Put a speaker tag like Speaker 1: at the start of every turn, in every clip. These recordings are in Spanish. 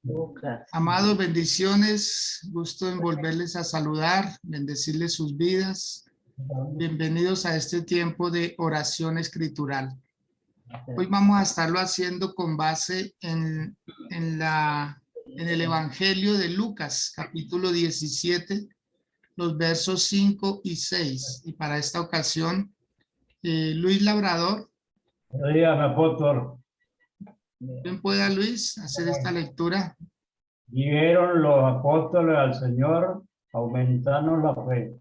Speaker 1: Lucas.
Speaker 2: Amados, bendiciones. Gusto en volverles a saludar, bendecirles sus vidas. Bienvenidos a este tiempo de oración escritural. Hoy vamos a estarlo haciendo con base en el Evangelio de Lucas, capítulo 17, los versos 5 y 6. Y para esta ocasión, Luis Labrador.
Speaker 3: Dígame, apóstol.
Speaker 2: ¿Quién pueda, Luis, hacer esta lectura?
Speaker 3: Dijeron los apóstoles al Señor, aumentanos la fe.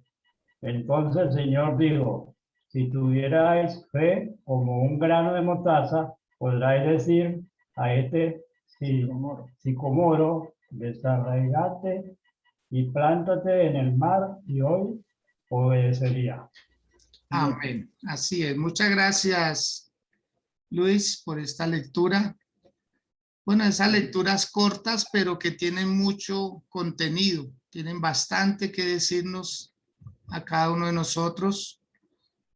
Speaker 3: Entonces el Señor dijo, si tuvierais fe como un grano de mostaza, podráis decir a este sicomoro, desarraigate y plántate en el mar, y hoy obedecería.
Speaker 2: Amén. Así es. Muchas gracias, Luis, por esta lectura. Bueno, esas lecturas cortas, pero que tienen mucho contenido, tienen bastante que decirnos a cada uno de nosotros,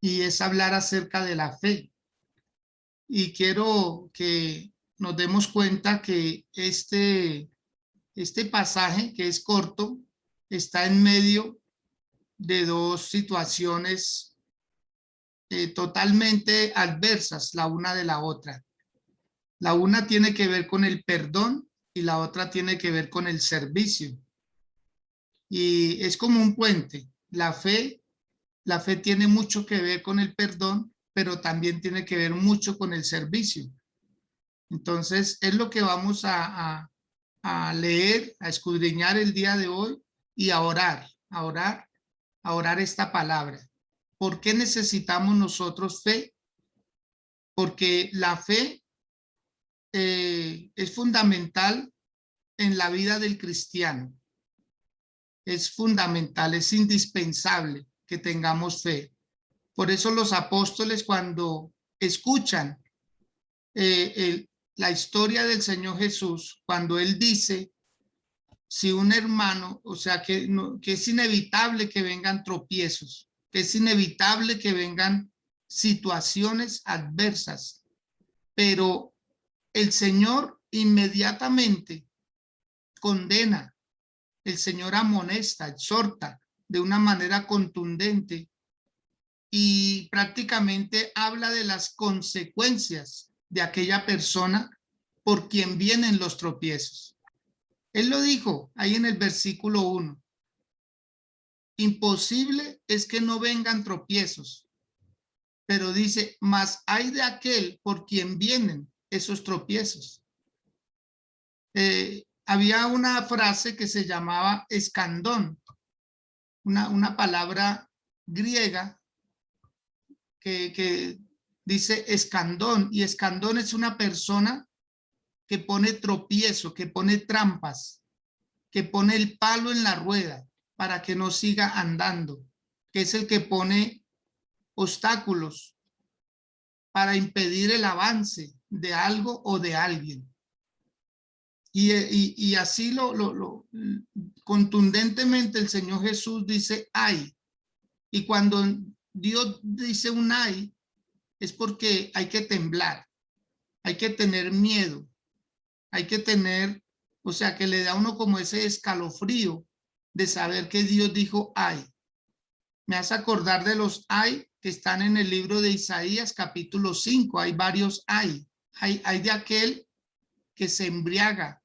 Speaker 2: y es hablar acerca de la fe. Y quiero que nos demos cuenta que este pasaje, que es corto, está en medio de dos situaciones totalmente adversas, la una de la otra. La una tiene que ver con el perdón y la otra tiene que ver con el servicio. Y es como un puente. La fe tiene mucho que ver con el perdón, pero también tiene que ver mucho con el servicio. Entonces, es lo que vamos a leer, a escudriñar el día de hoy y a orar esta palabra. ¿Por qué necesitamos nosotros fe? Porque la fe es fundamental en la vida del cristiano. Es fundamental, es indispensable que tengamos fe. Por eso los apóstoles, cuando escuchan la historia del Señor Jesús, cuando Él dice, si un hermano, o sea, que es inevitable que vengan tropiezos, que es inevitable que vengan situaciones adversas, pero el Señor inmediatamente condena, el Señor amonesta, exhorta de una manera contundente y prácticamente habla de las consecuencias de aquella persona por quien vienen los tropiezos. Él lo dijo ahí en el versículo 1. Imposible es que no vengan tropiezos, pero dice, mas hay de aquel por quien vienen esos tropiezos. Había una frase que se llamaba escandón, una palabra griega que dice escandón, y escandón es una persona que pone tropiezo, que pone trampas, que pone el palo en la rueda para que no siga andando, que es el que pone obstáculos para impedir el avance de algo o de alguien. Y así contundentemente el Señor Jesús dice ay. Y cuando Dios dice un ay, es porque hay que temblar, hay que tener miedo, hay que tener, o sea, que le da a uno como ese escalofrío de saber que Dios dijo ay. Me hace acordar de los ay que están en el libro de Isaías capítulo 5. Hay varios ay. Hay de aquel que se embriaga,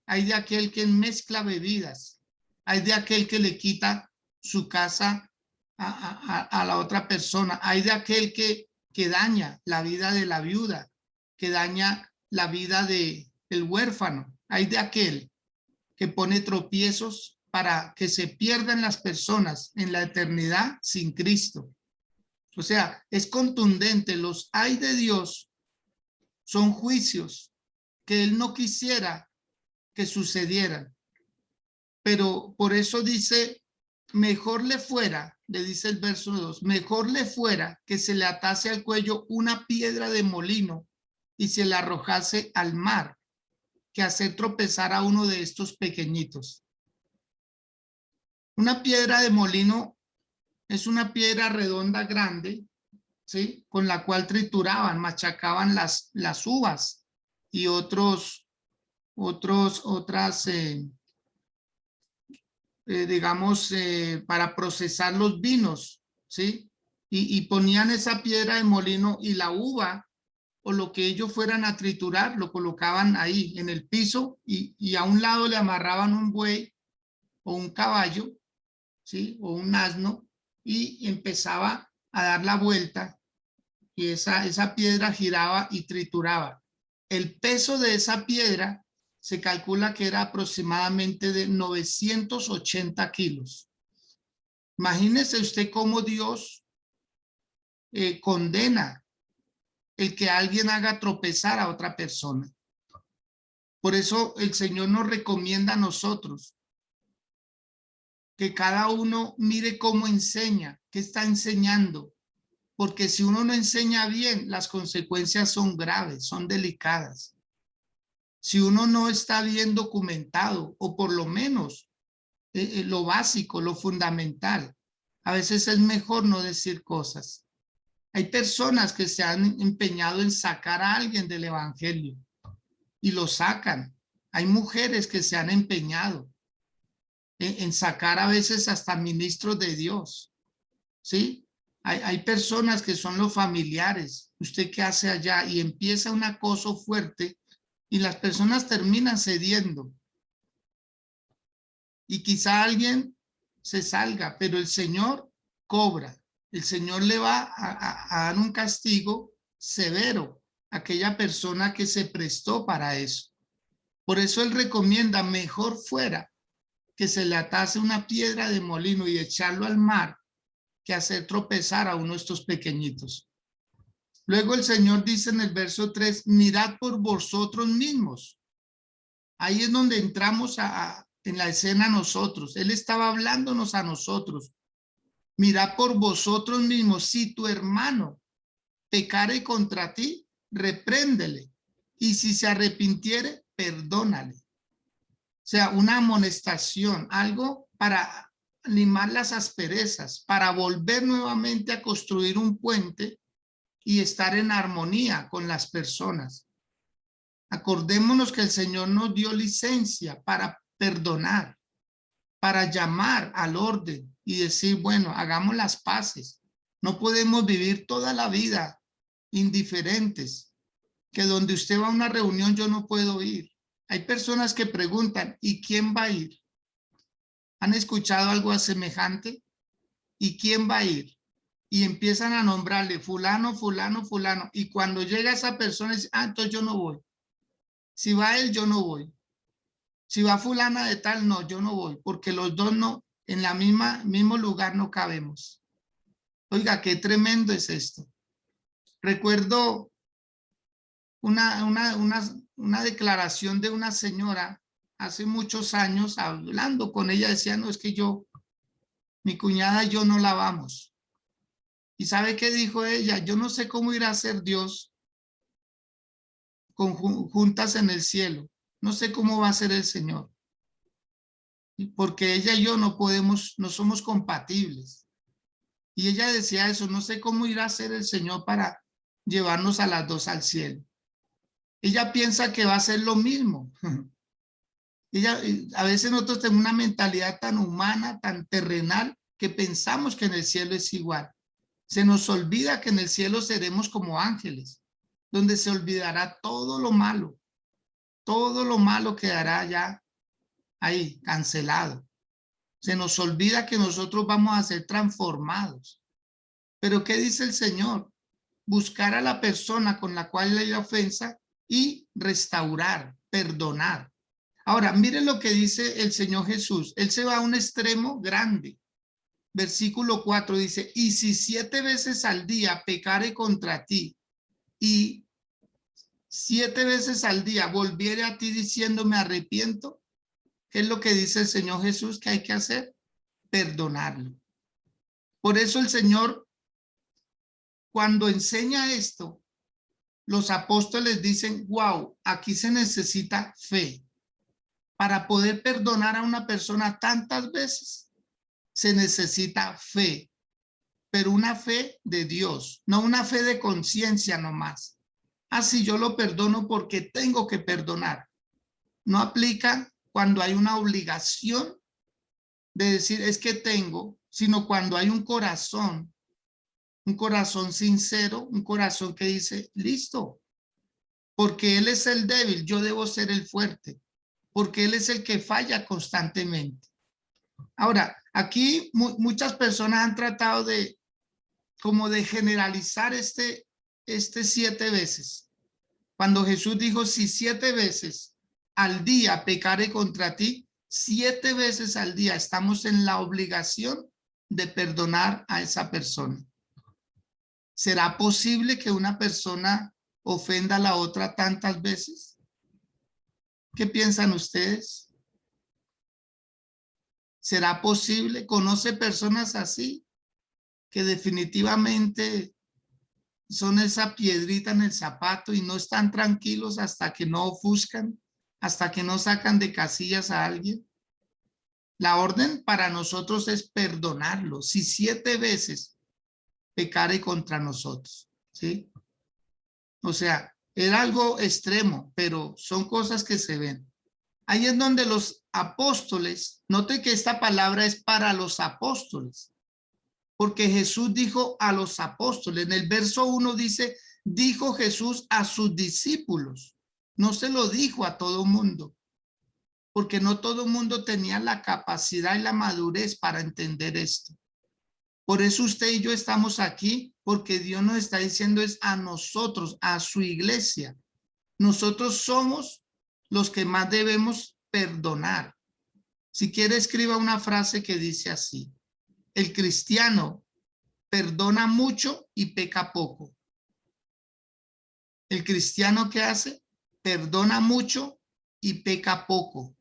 Speaker 2: hay de aquel que mezcla bebidas, hay de aquel que le quita su casa a la otra persona, hay de aquel que daña la vida de la viuda, que daña la vida del huérfano, hay de aquel que pone tropiezos para que se pierdan las personas en la eternidad sin Cristo. O sea, es contundente. Los ay de Dios son juicios que Él no quisiera que sucedieran. Pero por eso dice, mejor le fuera, le dice el verso 2, mejor le fuera que se le atase al cuello una piedra de molino y se la arrojase al mar, que hacer tropezar a uno de estos pequeñitos. Una piedra de molino es una piedra redonda grande, ¿sí? Con la cual trituraban, machacaban las uvas y otros otras, digamos, para procesar los vinos, ¿sí? Y ponían esa piedra de molino y la uva o lo que ellos fueran a triturar, lo colocaban ahí en el piso y a un lado le amarraban un buey o un caballo, ¿sí? O un asno y empezaba a dar la vuelta y esa piedra giraba y trituraba. El peso de esa piedra se calcula que era aproximadamente de 980 kilos. Imagínese usted cómo Dios condena el que alguien haga tropezar a otra persona. Por eso el Señor nos recomienda a nosotros que cada uno mire cómo enseña, qué está enseñando, porque si uno no enseña bien, las consecuencias son graves, son delicadas. Si uno no está bien documentado, o por lo menos lo básico, lo fundamental, a veces es mejor no decir cosas. Hay personas que se han empeñado en sacar a alguien del evangelio y lo sacan. Hay mujeres que se han empeñado en sacar a veces hasta ministros de Dios, ¿sí? Hay personas que son los familiares. ¿Usted qué hace allá? Y empieza un acoso fuerte y las personas terminan cediendo. Y quizá alguien se salga, pero el Señor cobra. El Señor le va a dar un castigo severo a aquella persona que se prestó para eso. Por eso Él recomienda mejor fuera que se le atase una piedra de molino y echarlo al mar que hacer tropezar a uno de estos pequeñitos. Luego el Señor dice en el verso 3, mirad por vosotros mismos. Ahí es donde entramos en la escena nosotros. Él estaba hablándonos a nosotros. Mirad por vosotros mismos. Si tu hermano pecare contra ti, repréndele. Y si se arrepintiere, perdónale. O sea, una amonestación, algo para limar las asperezas, para volver nuevamente a construir un puente y estar en armonía con las personas. Acordémonos que el Señor nos dio licencia para perdonar, para llamar al orden y decir, bueno, hagamos las paces. No podemos vivir toda la vida indiferentes, que donde usted va a una reunión yo no puedo ir. Hay personas que preguntan, ¿y quién va a ir? ¿Han escuchado algo semejante? ¿Y quién va a ir? Y empiezan a nombrarle fulano, fulano, fulano. Y cuando llega esa persona, dice, entonces yo no voy. Si va él, yo no voy. Si va fulana de tal, no, yo no voy. Porque los dos no, en la mismo lugar no cabemos. Oiga, qué tremendo es esto. Recuerdo una declaración de una señora hace muchos años, hablando con ella, decía, no, es que mi cuñada y yo no la vamos. ¿Y sabe qué dijo ella? Yo no sé cómo irá a ser Dios juntas en el cielo. No sé cómo va a ser el Señor. Porque ella y yo no podemos, no somos compatibles. Y ella decía eso, no sé cómo irá a ser el Señor para llevarnos a las dos al cielo. Ella piensa que va a ser lo mismo. A veces nosotros tenemos una mentalidad tan humana, tan terrenal, que pensamos que en el cielo es igual. Se nos olvida que en el cielo seremos como ángeles, donde se olvidará todo lo malo quedará ya ahí, cancelado. Se nos olvida que nosotros vamos a ser transformados. Pero ¿qué dice el Señor? Buscar a la persona con la cual hay ofensa y restaurar, perdonar. Ahora, miren lo que dice el Señor Jesús. Él se va a un extremo grande. Versículo 4 dice, y si 7 veces al día pecare contra ti y 7 veces al día volviere a ti diciendo me arrepiento, ¿qué es lo que dice el Señor Jesús que hay que hacer? Perdonarlo. Por eso el Señor, cuando enseña esto, los apóstoles dicen, wow, aquí se necesita fe. Para poder perdonar a una persona tantas veces, se necesita fe, pero una fe de Dios, no una fe de conciencia nomás. Así yo lo perdono porque tengo que perdonar. no aplica cuando hay una obligación de decir es que tengo, sino cuando hay un corazón sincero, un corazón que dice, listo, porque él es el débil, yo debo ser el fuerte, porque él es el que falla constantemente. Ahora, aquí muchas personas han tratado de como de generalizar este 7 veces. Cuando Jesús dijo, si 7 veces al día pecaré contra ti, 7 veces al día estamos en la obligación de perdonar a esa persona. ¿Será posible que una persona ofenda a la otra tantas veces? ¿Qué piensan ustedes? ¿Será posible? ¿Conoce personas así? Que definitivamente son esa piedrita en el zapato y no están tranquilos hasta que no ofuscan, hasta que no sacan de casillas a alguien. La orden para nosotros es perdonarlo. Si 7 veces pecare contra nosotros, ¿sí? O sea, era algo extremo, pero son cosas que se ven. Ahí es donde los apóstoles, note que esta palabra es para los apóstoles, porque Jesús dijo a los apóstoles. En el verso 1 dice, dijo Jesús a sus discípulos. No se lo dijo a todo mundo, porque no todo mundo tenía la capacidad y la madurez para entender esto. Por eso usted y yo estamos aquí, porque Dios nos está diciendo es a nosotros, a su iglesia. Nosotros somos los que más debemos perdonar. Si quiere, escriba una frase que dice así: el cristiano perdona mucho y peca poco. El cristiano, ¿qué hace? Perdona mucho y peca poco.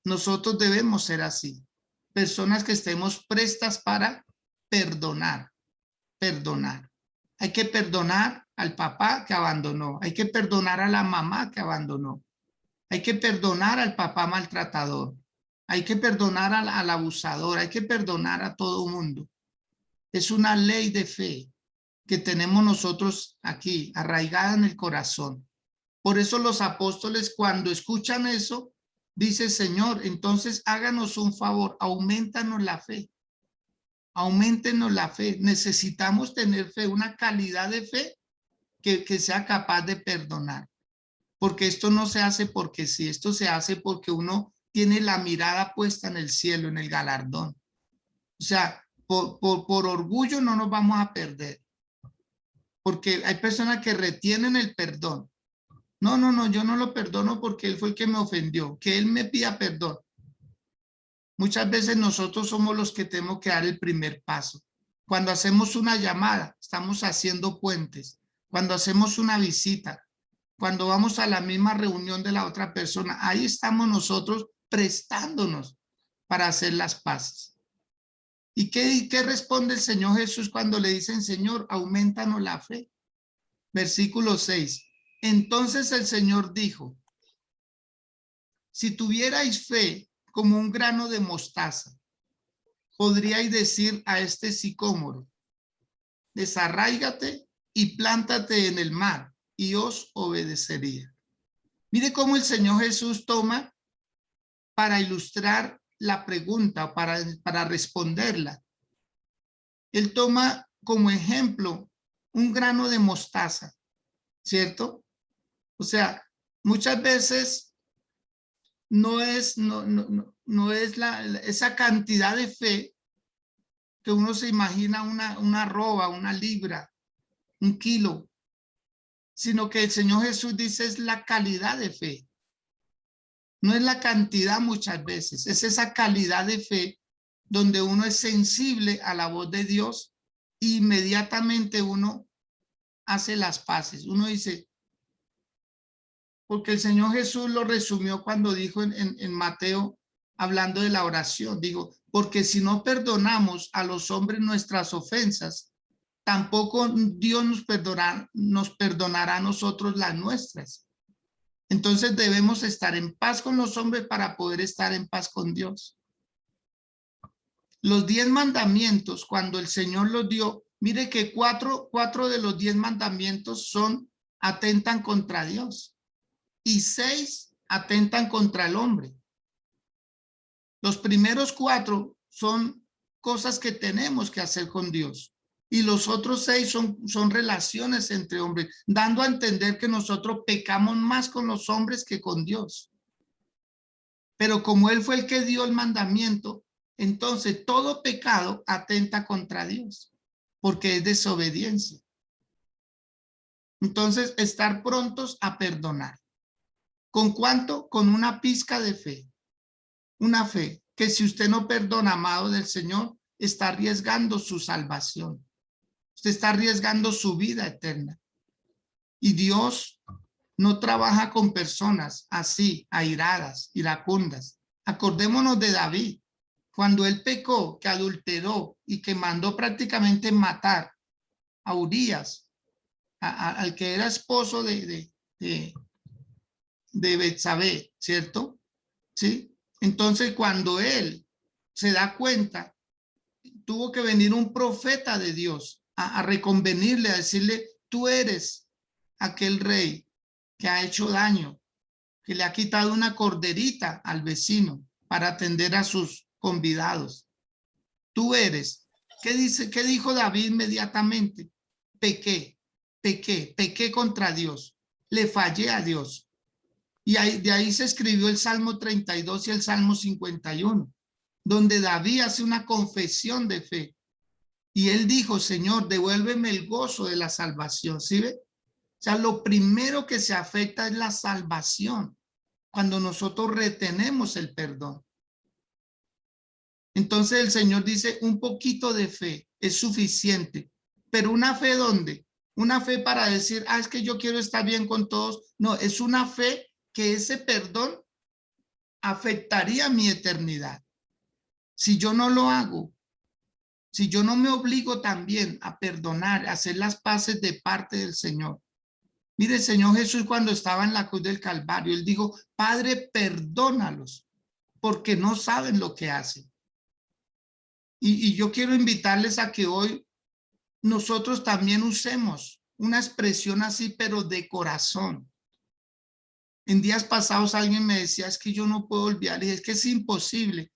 Speaker 2: Nosotros debemos ser así. Personas que estemos prestas para perdonar. Perdonar. Hay que perdonar al papá que abandonó. Hay que perdonar a la mamá que abandonó. Hay que perdonar al papá maltratador. Hay que perdonar al abusador. Hay que perdonar a todo mundo. Es una ley de fe que tenemos nosotros aquí, arraigada en el corazón. Por eso los apóstoles, cuando escuchan eso, dice, Señor, entonces háganos un favor, aumentanos la fe. Auméntenos la fe. Necesitamos tener fe, una calidad de fe que sea capaz de perdonar. Porque esto no se hace porque sí, esto se hace porque uno tiene la mirada puesta en el cielo, en el galardón. O sea, por orgullo no nos vamos a perder. Porque hay personas que retienen el perdón. No, yo no lo perdono porque él fue el que me ofendió, que él me pida perdón. Muchas veces nosotros somos los que tenemos que dar el primer paso. Cuando hacemos una llamada, estamos haciendo puentes. Cuando hacemos una visita, cuando vamos a la misma reunión de la otra persona, ahí estamos nosotros prestándonos para hacer las paces. ¿Y qué responde el Señor Jesús cuando le dicen, Señor, aumentanos la fe? Versículo 6. Entonces el Señor dijo, si tuvierais fe como un grano de mostaza, podríais decir a este sicómoro, desarráigate y plántate en el mar, y os obedecería. Mire cómo el Señor Jesús toma para ilustrar la pregunta, para responderla. Él toma como ejemplo un grano de mostaza, ¿cierto? O sea, muchas veces no es esa cantidad de fe que uno se imagina una arroba, una libra, un kilo, sino que el Señor Jesús dice es la calidad de fe. No es la cantidad muchas veces, es esa calidad de fe donde uno es sensible a la voz de Dios e inmediatamente uno hace las paces. Uno dice, porque el Señor Jesús lo resumió cuando dijo en Mateo, hablando de la oración, digo, porque si no perdonamos a los hombres nuestras ofensas, tampoco Dios nos perdonará a nosotros las nuestras. Entonces debemos estar en paz con los hombres para poder estar en paz con Dios. Los 10 mandamientos, cuando el Señor los dio, mire que cuatro de los 10 mandamientos atentan contra Dios. Y 6 atentan contra el hombre. Los primeros 4 son cosas que tenemos que hacer con Dios. Y los otros 6 son relaciones entre hombres, dando a entender que nosotros pecamos más con los hombres que con Dios. Pero como Él fue el que dio el mandamiento, entonces todo pecado atenta contra Dios, porque es desobediencia. Entonces, estar prontos a perdonar. ¿Con cuánto? Con una pizca de fe. Una fe que si usted no perdona, amado del Señor, está arriesgando su salvación. Usted está arriesgando su vida eterna. Y Dios no trabaja con personas así, airadas, iracundas. Acordémonos de David. Cuando él pecó, que adulteró y que mandó prácticamente matar a Urías, al que era esposo de Betsabé, ¿cierto? ¿Sí? Entonces, cuando él se da cuenta, tuvo que venir un profeta de Dios a reconvenirle, a decirle, tú eres aquel rey que ha hecho daño, que le ha quitado una corderita al vecino para atender a sus convidados. Tú eres. ¿Qué dice? ¿Qué dijo David inmediatamente? Pequé contra Dios. Le fallé a Dios. Y de ahí se escribió el Salmo 32 y el Salmo 51, donde David hace una confesión de fe. Y él dijo, Señor, devuélveme el gozo de la salvación. ¿Sí ve? O sea, lo primero que se afecta es la salvación, cuando nosotros retenemos el perdón. Entonces el Señor dice, un poquito de fe es suficiente, pero una fe ¿dónde? Una fe para decir, es que yo quiero estar bien con todos. No, es una fe que ese perdón afectaría mi eternidad. Si yo no lo hago, si yo no me obligo también a perdonar, a hacer las paces de parte del Señor. Mire, el Señor Jesús cuando estaba en la cruz del Calvario, Él dijo, Padre, perdónalos, porque no saben lo que hacen. Y yo quiero invitarles a que hoy nosotros también usemos una expresión así, pero de corazón. En días pasados alguien me decía, es que yo no puedo olvidar, y es que es imposible.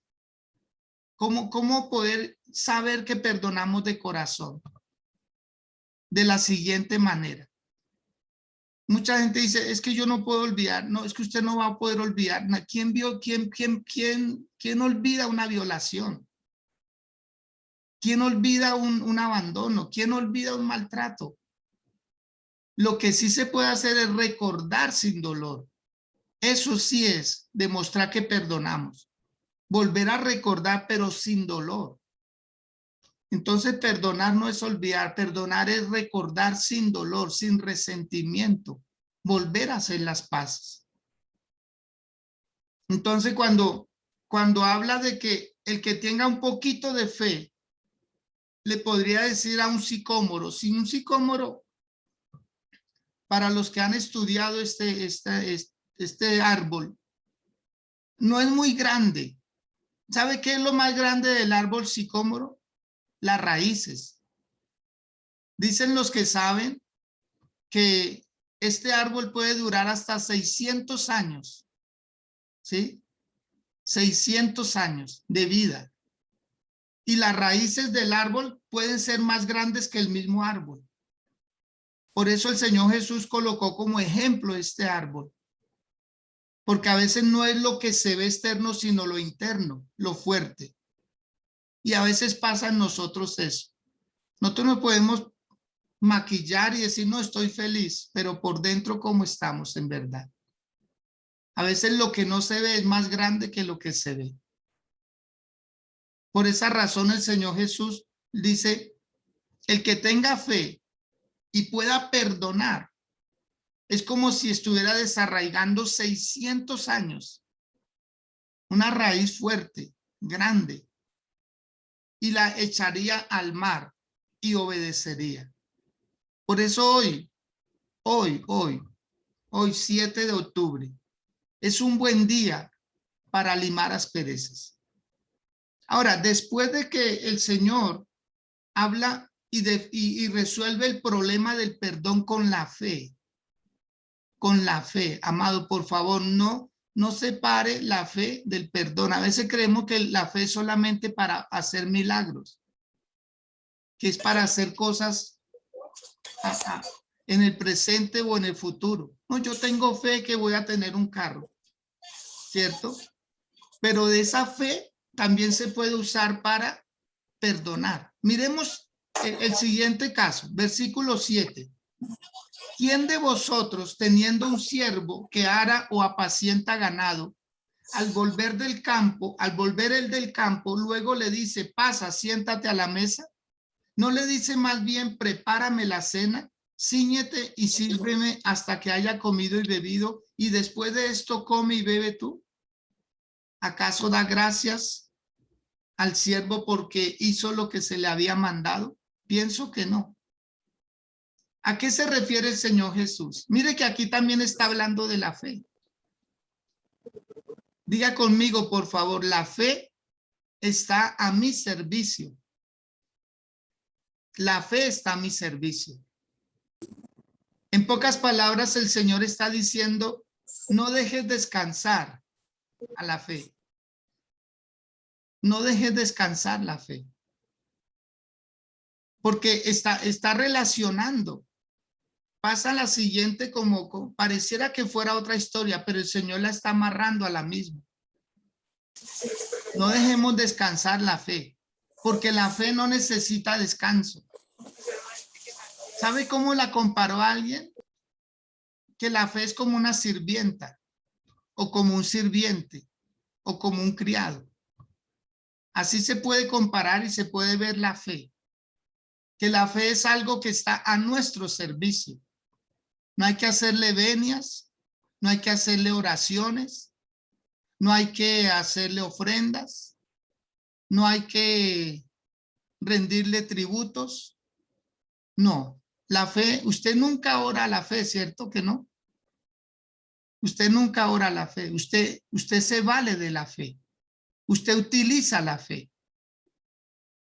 Speaker 2: ¿Cómo poder saber que perdonamos de corazón? De la siguiente manera. Mucha gente dice, es que yo no puedo olvidar. No, es que usted no va a poder olvidar. ¿Quién olvida una violación? ¿Quién olvida un abandono? ¿Quién olvida un maltrato? Lo que sí se puede hacer es recordar sin dolor. Eso sí es demostrar que perdonamos. Volver a recordar, pero sin dolor. Entonces, perdonar no es olvidar. Perdonar es recordar sin dolor, sin resentimiento. Volver a hacer las paces. Entonces, cuando habla de que el que tenga un poquito de fe, le podría decir a un sicómoro, sin un sicómoro, para los que han estudiado este árbol, no es muy grande. ¿Sabe qué es lo más grande del árbol sicómoro? Las raíces. Dicen los que saben que este árbol puede durar hasta 600 años, ¿sí? 600 años de vida. Y las raíces del árbol pueden ser más grandes que el mismo árbol. Por eso el Señor Jesús colocó como ejemplo este árbol. Porque a veces no es lo que se ve externo, sino lo interno, lo fuerte. Y a veces pasa en nosotros eso. Nosotros no podemos maquillar y decir, no, estoy feliz, pero por dentro, ¿cómo estamos en verdad? A veces lo que no se ve es más grande que lo que se ve. Por esa razón el Señor Jesús dice, el que tenga fe y pueda perdonar, es como si estuviera desarraigando 600 años. Una raíz fuerte, grande, y la echaría al mar y obedecería. Por eso hoy, 7 de octubre, es un buen día para limar asperezas. Ahora, después de que el Señor habla y resuelve el problema del perdón con la fe, amado, por favor, no no separe la fe del perdón. A veces creemos que la fe es solamente para hacer milagros, que es para hacer cosas en el presente o en el futuro. No, yo tengo fe que voy a tener un carro, ¿cierto? Pero de esa fe también se puede usar para perdonar. Miremos el siguiente caso, versículo 7. ¿Quién de vosotros, teniendo un siervo que ara o apacienta ganado, al volver él del campo, luego le dice, pasa, siéntate a la mesa? ¿No le dice más bien, prepárame la cena, cíñete y sírveme hasta que haya comido y bebido, y después de esto come y bebe tú? ¿Acaso da gracias al siervo porque hizo lo que se le había mandado? Pienso que no. ¿A qué se refiere el Señor Jesús? Mire que aquí también está hablando de la fe. Diga conmigo, por favor, la fe está a mi servicio. La fe está a mi servicio. En pocas palabras, el Señor está diciendo, no dejes descansar a la fe. No dejes descansar la fe. Porque está relacionando. Pasa la siguiente como pareciera que fuera otra historia, pero el Señor la está amarrando a la misma. No dejemos descansar la fe, porque la fe no necesita descanso. ¿Sabe cómo la comparó a alguien? Que la fe es como una sirvienta, o como un sirviente, o como un criado. Así se puede comparar y se puede ver la fe. Que la fe es algo que está a nuestro servicio. No hay que hacerle venias, no hay que hacerle oraciones, no hay que hacerle ofrendas, no hay que rendirle tributos. No, la fe, usted nunca ora a la fe, ¿cierto que no? Usted nunca ora a la fe, usted se vale de la fe, usted utiliza la fe.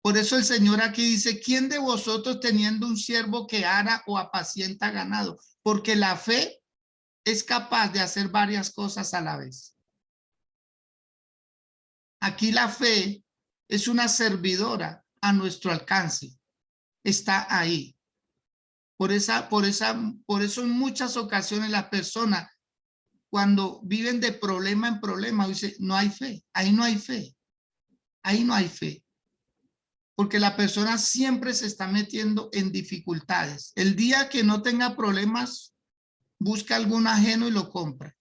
Speaker 2: Por eso el Señor aquí dice, ¿quién de vosotros teniendo un siervo que ara o apacienta ganado? Porque la fe es capaz de hacer varias cosas a la vez. Aquí la fe es una servidora a nuestro alcance. Está ahí. Por eso en muchas ocasiones las personas cuando viven de problema en problema dicen, no hay fe, ahí no hay fe, ahí no hay fe. Porque la persona siempre se está metiendo en dificultades. El día que no tenga problemas, busca algún ajeno y lo compra.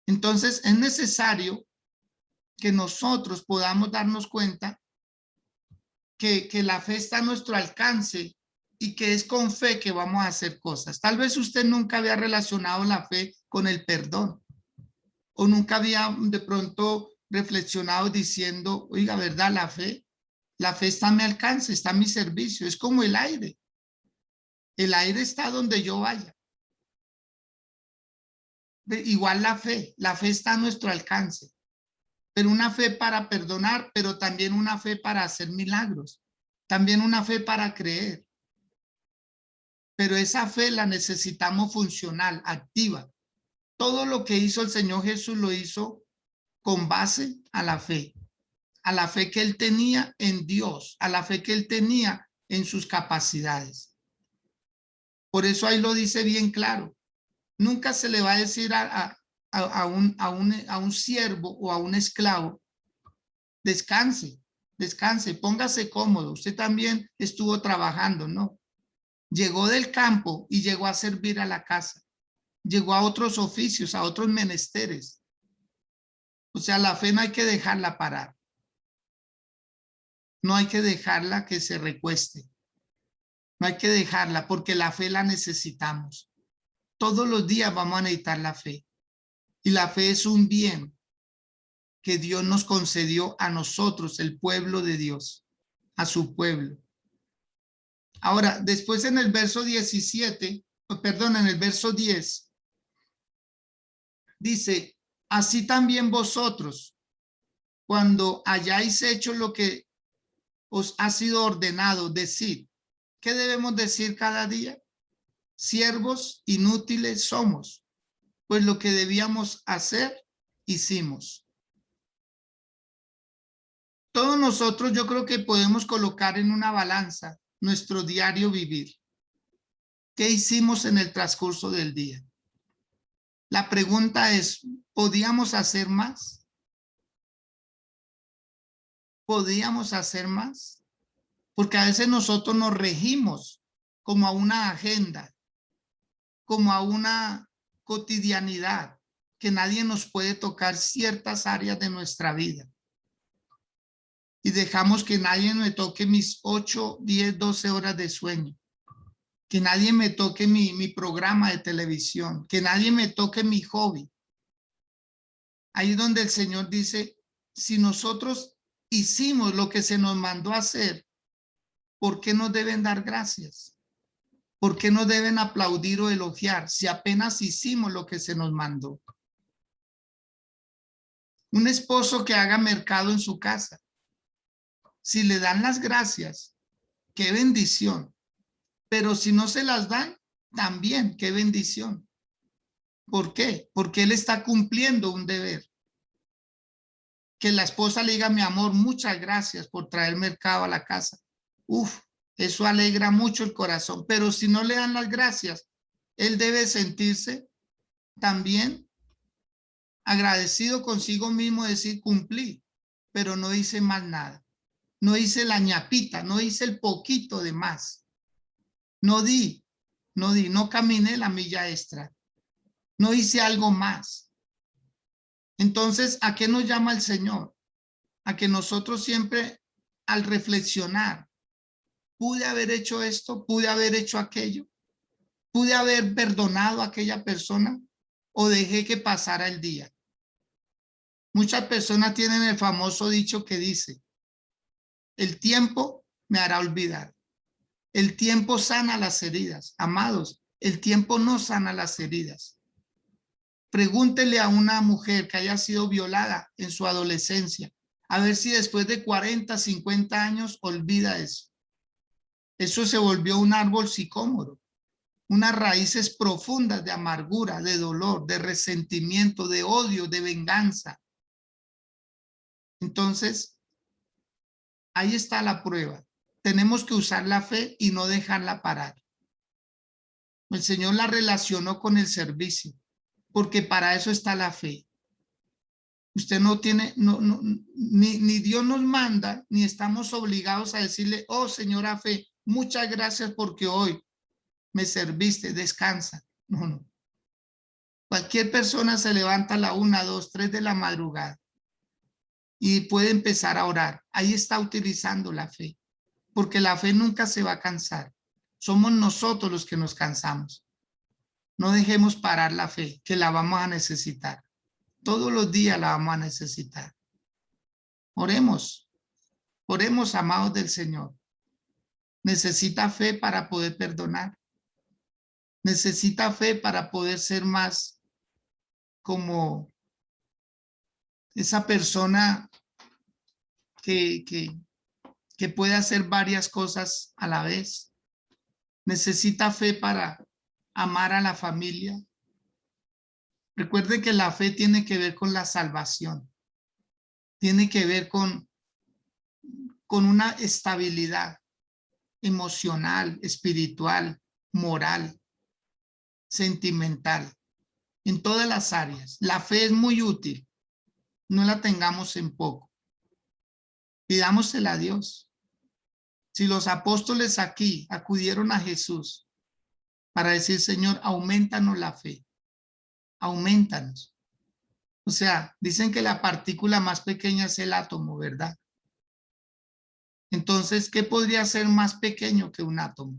Speaker 2: Entonces es necesario que nosotros podamos darnos cuenta que la fe está a nuestro alcance y que es con fe que vamos a hacer cosas. Tal vez usted nunca había relacionado la fe con el perdón o nunca había de pronto reflexionado diciendo, oiga, ¿verdad? La fe está a mi alcance, está a mi servicio, es como el aire. El aire está donde yo vaya. Igual la fe está a nuestro alcance. Pero una fe para perdonar, pero también una fe para hacer milagros, también una fe para creer. Pero esa fe la necesitamos funcional, activa. Todo lo que hizo el Señor Jesús lo hizo con base a la fe que él tenía en Dios, a la fe que él tenía en sus capacidades. Por eso ahí lo dice bien claro. Nunca se le va a decir a un siervo o a un esclavo, descanse, póngase cómodo. Usted también estuvo trabajando, ¿no? Llegó del campo y llegó a servir a la casa. Llegó a otros oficios, a otros menesteres. O sea, la fe no hay que dejarla parar. No hay que dejarla que se recueste. No hay que dejarla porque la fe la necesitamos. Todos los días vamos a necesitar la fe. Y la fe es un bien que Dios nos concedió a nosotros, el pueblo de Dios, a su pueblo. Ahora, después en el verso 17, perdón, en el verso 10, dice, así también vosotros, cuando hayáis hecho lo que os ha sido ordenado, decid. ¿Qué debemos decir cada día? Siervos inútiles somos, pues lo que debíamos hacer hicimos. Todos nosotros yo creo que podemos colocar en una balanza nuestro diario vivir. ¿Qué hicimos en el transcurso del día? La pregunta es, ¿podíamos hacer más? ¿Podíamos hacer más? Porque a veces nosotros nos regimos como a una agenda, como a una cotidianidad, que nadie nos puede tocar ciertas áreas de nuestra vida. Y dejamos que nadie me toque mis 8, 10, 12 horas de sueño. Que nadie me toque mi programa de televisión. Que nadie me toque mi hobby. Ahí es donde el Señor dice, si nosotros hicimos lo que se nos mandó a hacer, ¿por qué nos deben dar gracias? ¿Por qué nos deben aplaudir o elogiar si apenas hicimos lo que se nos mandó? Un esposo que haga mercado en su casa, si le dan las gracias, qué bendición. Pero si no se las dan, también qué bendición. ¿Por qué? Porque él está cumpliendo un deber. Que la esposa le diga, mi amor, muchas gracias por traer mercado a la casa. Uf, eso alegra mucho el corazón. Pero si no le dan las gracias, él debe sentirse también agradecido consigo mismo, decir, cumplí, pero no hice más nada. No hice la ñapita, no hice el poquito de más. No no caminé la milla extra. No hice algo más. Entonces, ¿a qué nos llama el Señor? A que nosotros siempre, al reflexionar, pude haber hecho esto, pude haber hecho aquello, pude haber perdonado a aquella persona o dejé que pasara el día. Muchas personas tienen el famoso dicho que dice, el tiempo me hará olvidar. El tiempo sana las heridas. Amados, el tiempo no sana las heridas. Pregúntele a una mujer que haya sido violada en su adolescencia, a ver si después de 40, 50 años olvida eso. Eso se volvió un árbol sicómoro, unas raíces profundas de amargura, de dolor, de resentimiento, de odio, de venganza. Entonces, ahí está la prueba. Tenemos que usar la fe y no dejarla parar. El Señor la relacionó con el servicio, porque para eso está la fe. Usted no tiene, ni Dios nos manda, ni estamos obligados a decirle, oh señora fe, muchas gracias porque hoy me serviste, descansa. No. Cualquier persona se levanta a la 1, 2, 3 de la madrugada y puede empezar a orar. Ahí está utilizando la fe, porque la fe nunca se va a cansar. Somos nosotros los que nos cansamos. No dejemos parar la fe, que la vamos a necesitar. Todos los días la vamos a necesitar. Oremos, oremos, amados del Señor. Necesita fe para poder perdonar. Necesita fe para poder ser más como esa persona que puede hacer varias cosas a la vez. Necesita fe para amar a la familia. Recuerde que la fe tiene que ver con la salvación. Tiene que ver con una estabilidad emocional, espiritual, moral, sentimental, en todas las áreas. La fe es muy útil. No la tengamos en poco. Pidámosela a Dios. Si los apóstoles aquí acudieron a Jesús para decir, Señor, aumentanos la fe. Aumentanos. O sea, dicen que la partícula más pequeña es el átomo, ¿verdad? Entonces, ¿qué podría ser más pequeño que un átomo?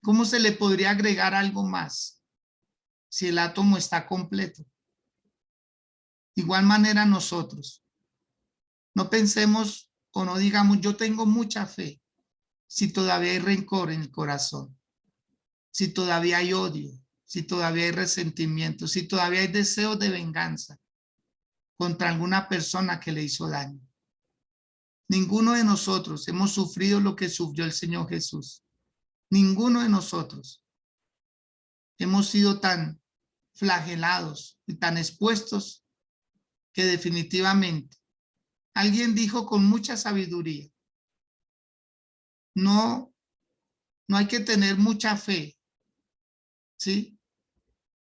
Speaker 2: ¿Cómo se le podría agregar algo más si el átomo está completo? De igual manera nosotros. No pensemos o no digamos, yo tengo mucha fe, si todavía hay rencor en el corazón, si todavía hay odio, si todavía hay resentimiento, si todavía hay deseos de venganza contra alguna persona que le hizo daño. Ninguno de nosotros hemos sufrido lo que sufrió el Señor Jesús. Ninguno de nosotros hemos sido tan flagelados y tan expuestos que definitivamente alguien dijo con mucha sabiduría, no hay que tener mucha fe, ¿sí?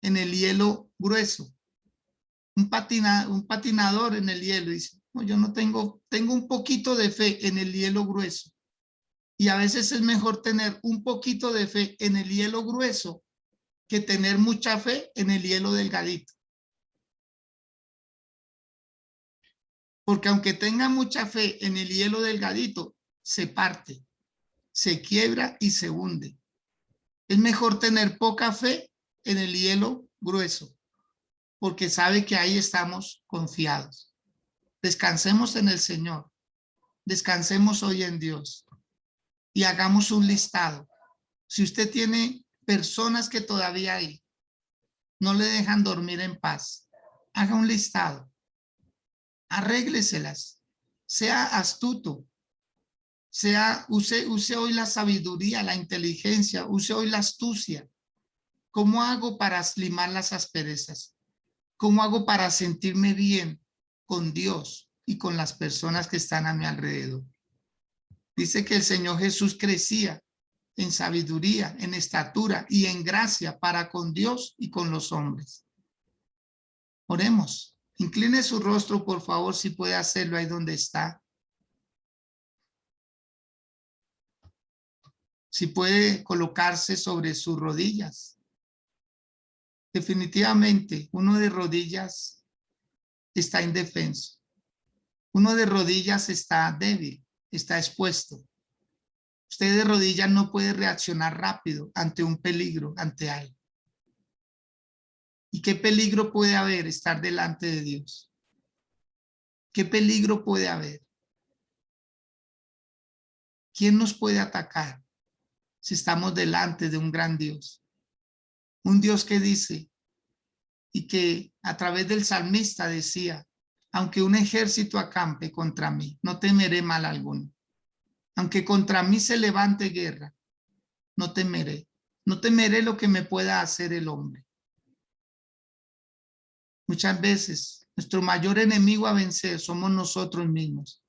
Speaker 2: En el hielo grueso. Un patinador en el hielo dice, no, yo no tengo un poquito de fe en el hielo grueso. Y a veces es mejor tener un poquito de fe en el hielo grueso que tener mucha fe en el hielo delgadito. Porque aunque tenga mucha fe en el hielo delgadito, se parte, se quiebra y se hunde. Es mejor tener poca fe en el hielo grueso, porque sabe que ahí estamos confiados. Descansemos en el Señor, descansemos hoy en Dios y hagamos un listado. Si usted tiene personas que todavía hay, no le dejan dormir en paz, haga un listado, arrégleselas, sea astuto, use hoy la sabiduría, la inteligencia, use hoy la astucia. ¿Cómo hago para limar las asperezas? ¿Cómo hago para sentirme bien con Dios y con las personas que están a mi alrededor? Dice que el Señor Jesús crecía en sabiduría, en estatura y en gracia para con Dios y con los hombres. Oremos. Incline su rostro, por favor, si puede hacerlo ahí donde está. Si puede colocarse sobre sus rodillas. Definitivamente, uno de rodillas está indefenso. Uno de rodillas está débil, está expuesto. Usted de rodillas no puede reaccionar rápido ante un peligro, ante algo. ¿Y qué peligro puede haber estar delante de Dios? ¿Qué peligro puede haber? ¿Quién nos puede atacar si estamos delante de un gran Dios? Un Dios que dice, y que a través del salmista decía, aunque un ejército acampe contra mí, no temeré mal alguno. Aunque contra mí se levante guerra, no temeré. No temeré lo que me pueda hacer el hombre. Muchas veces nuestro mayor enemigo a vencer somos nosotros mismos,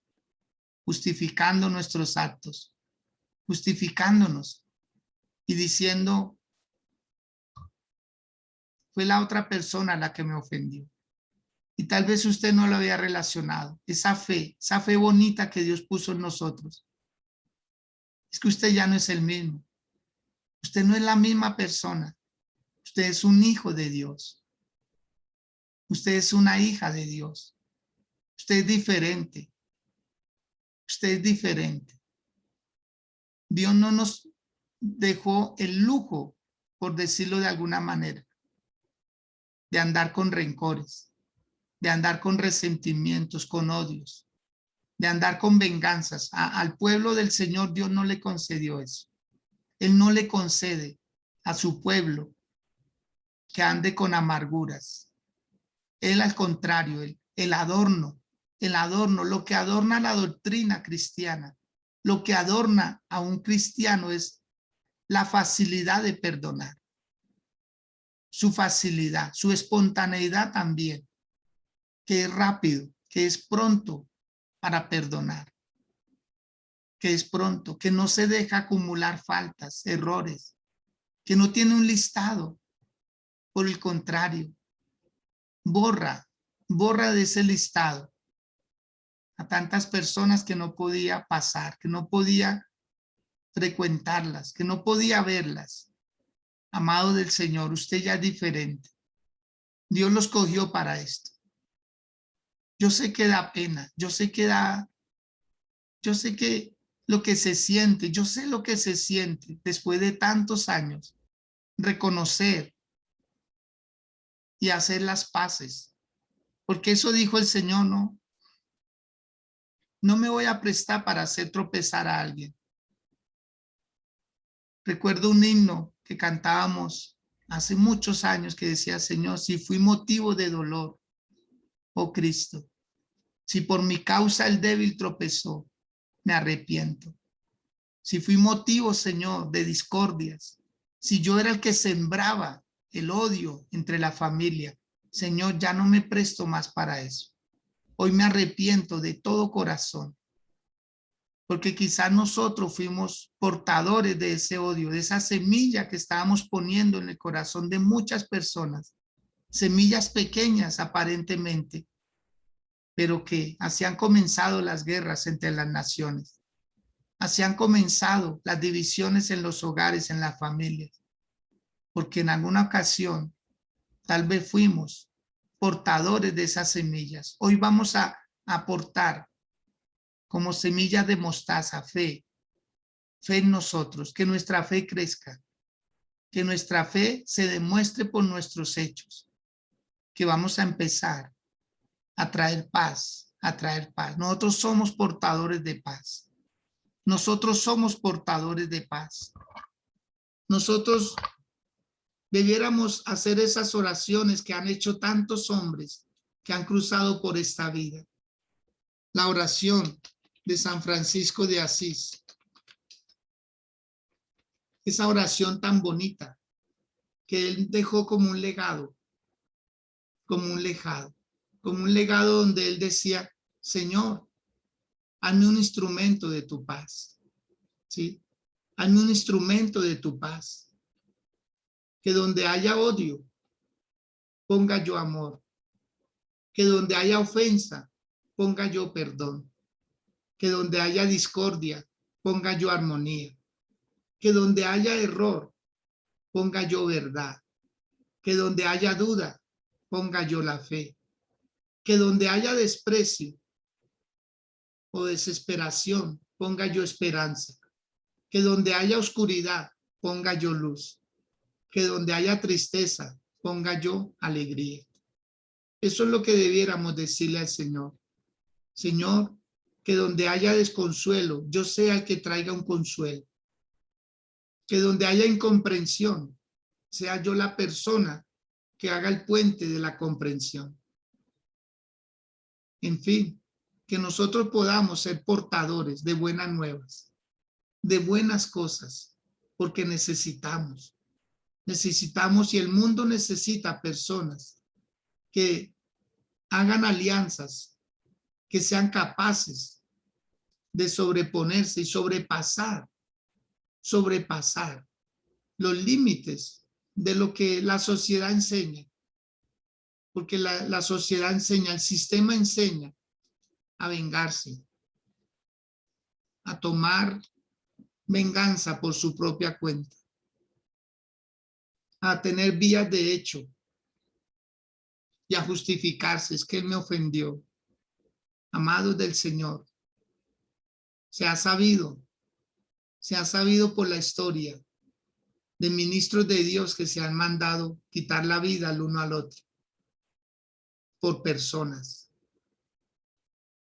Speaker 2: justificando nuestros actos, justificándonos y diciendo, fue la otra persona la que me ofendió. Y tal vez usted no lo había relacionado. Esa fe bonita que Dios puso en nosotros. Es que usted ya no es el mismo. Usted no es la misma persona. Usted es un hijo de Dios. Usted es una hija de Dios. Usted es diferente. Usted es diferente. Dios no nos dejó el lujo, por decirlo de alguna manera, de andar con rencores, de andar con resentimientos, con odios, de andar con venganzas. Al pueblo del Señor Dios no le concedió eso. Él no le concede a su pueblo que ande con amarguras. Él al contrario, el adorno, lo que adorna la doctrina cristiana, lo que adorna a un cristiano es la facilidad de perdonar. Su facilidad, su espontaneidad también, que es rápido, que es pronto para perdonar, que es pronto, que no se deja acumular faltas, errores, que no tiene un listado. Por el contrario, borra de ese listado a tantas personas que no podía pasar, que no podía frecuentarlas, que no podía verlas. Amado del Señor, usted ya es diferente. Dios los cogió para esto. Yo sé que da pena, yo sé que lo que se siente, yo sé lo que se siente después de tantos años, reconocer y hacer las paces. Porque eso dijo el Señor, no me voy a prestar para hacer tropezar a alguien. Recuerdo un himno que cantábamos hace muchos años que decía, Señor, si fui motivo de dolor, oh Cristo, si por mi causa el débil tropezó, me arrepiento. Si fui motivo, Señor, de discordias, si yo era el que sembraba el odio entre la familia, Señor, ya no me presto más para eso. Hoy me arrepiento de todo corazón, porque quizás nosotros fuimos portadores de ese odio, de esa semilla que estábamos poniendo en el corazón de muchas personas, semillas pequeñas aparentemente, pero que así han comenzado las guerras entre las naciones, así han comenzado las divisiones en los hogares, en las familias, porque en alguna ocasión tal vez fuimos portadores de esas semillas. Hoy vamos a aportar como semillas de mostaza, fe en nosotros, que nuestra fe crezca, que nuestra fe se demuestre por nuestros hechos, que vamos a empezar a traer paz, a traer paz. Nosotros somos portadores de paz. Nosotros somos portadores de paz. Nosotros debiéramos hacer esas oraciones que han hecho tantos hombres que han cruzado por esta vida. La oración de San Francisco de Asís. Esa oración tan bonita que él dejó como un legado, donde él decía, Señor, hazme un instrumento de tu paz, ¿sí? Hazme un instrumento de tu paz. Que donde haya odio, ponga yo amor. Que donde haya ofensa, ponga yo perdón. Que donde haya discordia, ponga yo armonía. Que donde haya error, ponga yo verdad. Que donde haya duda, ponga yo la fe. Que donde haya desprecio o desesperación, ponga yo esperanza. Que donde haya oscuridad, ponga yo luz. Que donde haya tristeza, ponga yo alegría. Eso es lo que debiéramos decirle al Señor. Señor, que donde haya desconsuelo, yo sea el que traiga un consuelo. Que donde haya incomprensión, sea yo la persona que haga el puente de la comprensión. En fin, que nosotros podamos ser portadores de buenas nuevas, de buenas cosas, porque necesitamos y el mundo necesita personas que hagan alianzas, que sean capaces de sobreponerse y sobrepasar los límites de lo que la sociedad enseña. Porque la sociedad enseña, el sistema enseña a vengarse, a tomar venganza por su propia cuenta, a tener vías de hecho y a justificarse. Es que él me ofendió. Amados del Señor, se ha sabido por la historia de ministros de Dios que se han mandado quitar la vida al uno al otro por personas.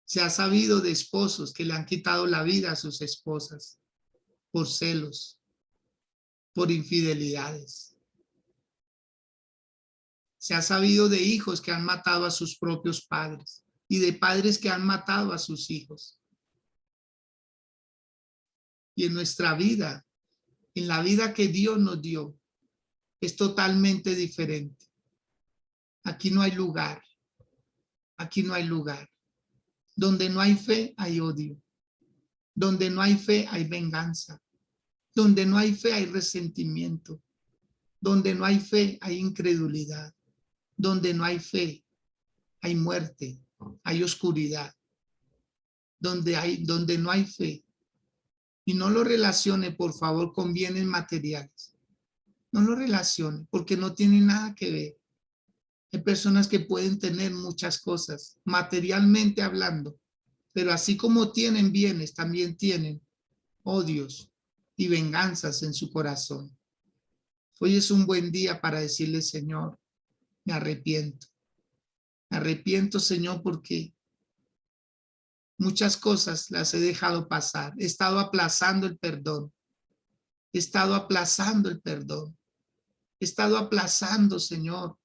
Speaker 2: Se ha sabido de esposos que le han quitado la vida a sus esposas por celos, por infidelidades. Se ha sabido de hijos que han matado a sus propios padres y de padres que han matado a sus hijos. Y en nuestra vida, en la vida que Dios nos dio, es totalmente diferente. Aquí no hay lugar. Aquí no hay lugar. Donde no hay fe, hay odio. Donde no hay fe, hay venganza. Donde no hay fe, hay resentimiento. Donde no hay fe, hay incredulidad. Donde no hay fe, hay muerte, hay oscuridad. Donde no hay fe. Y no lo relacione, por favor, con bienes materiales. No lo relacione, porque no tiene nada que ver. Hay personas que pueden tener muchas cosas, materialmente hablando, pero así como tienen bienes, también tienen odios y venganzas en su corazón. Hoy es un buen día para decirle, Señor, me arrepiento. Me arrepiento, Señor, porque muchas cosas las he dejado pasar. He estado aplazando el perdón. He estado aplazando el perdón. He estado aplazando, Señor,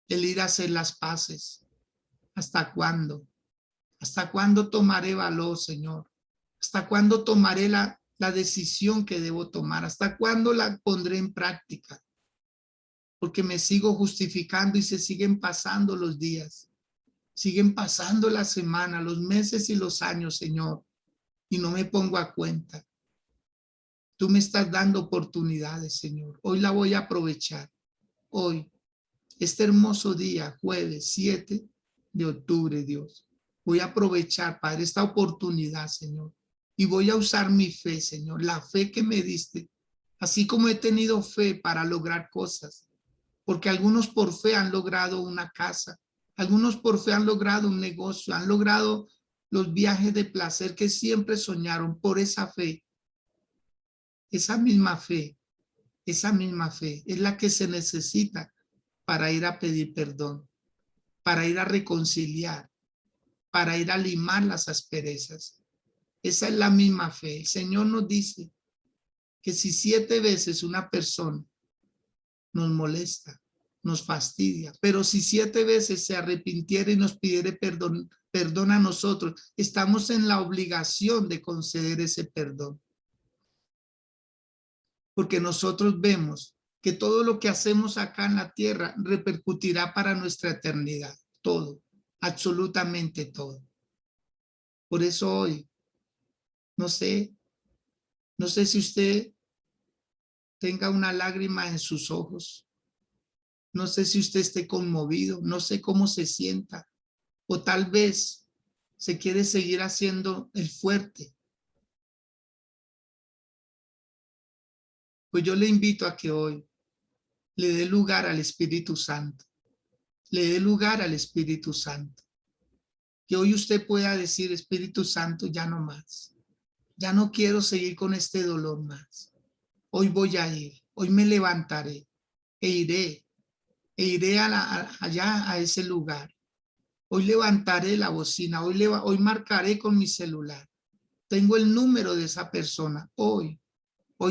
Speaker 2: el ir a hacer las paces. ¿Hasta cuándo? ¿Hasta cuándo tomaré valor, Señor? ¿Hasta cuándo tomaré la decisión que debo tomar? ¿Hasta cuándo la pondré en práctica? Porque me sigo justificando y se siguen pasando los días. Siguen pasando las semanas, los meses y los años, Señor, y no me pongo a cuenta. Tú me estás dando oportunidades, Señor. Hoy la voy a aprovechar. Hoy, este hermoso día, jueves 7 de octubre, Dios. Voy a aprovechar, Padre, esta oportunidad, Señor. Y voy a usar mi fe, Señor, la fe que me diste. Así como he tenido fe para lograr cosas. Porque algunos por fe han logrado una casa. Algunos por fe han logrado un negocio. Han logrado los viajes de placer que siempre soñaron por esa fe. Esa misma fe es la que se necesita para ir a pedir perdón, para ir a reconciliar, para ir a limar las asperezas. Esa es la misma fe. El Señor nos dice que si 7 veces una persona nos molesta, nos fastidia, pero si 7 veces se arrepintiera y nos pidiera perdón a nosotros, estamos en la obligación de conceder ese perdón. Porque nosotros vemos que todo lo que hacemos acá en la tierra repercutirá para nuestra eternidad. Todo, absolutamente todo. Por eso hoy, no sé si usted tenga una lágrima en sus ojos. No sé si usted esté conmovido, no sé cómo se sienta. O tal vez se quiere seguir haciendo el fuerte. Pues yo le invito a que hoy le dé lugar al Espíritu Santo. Le dé lugar al Espíritu Santo. Que hoy usted pueda decir, Espíritu Santo, ya no más. Ya no quiero seguir con este dolor más. Hoy voy a ir, hoy me levantaré e iré allá a ese lugar. Hoy levantaré la bocina, hoy marcaré con mi celular. Tengo el número de esa persona. Hoy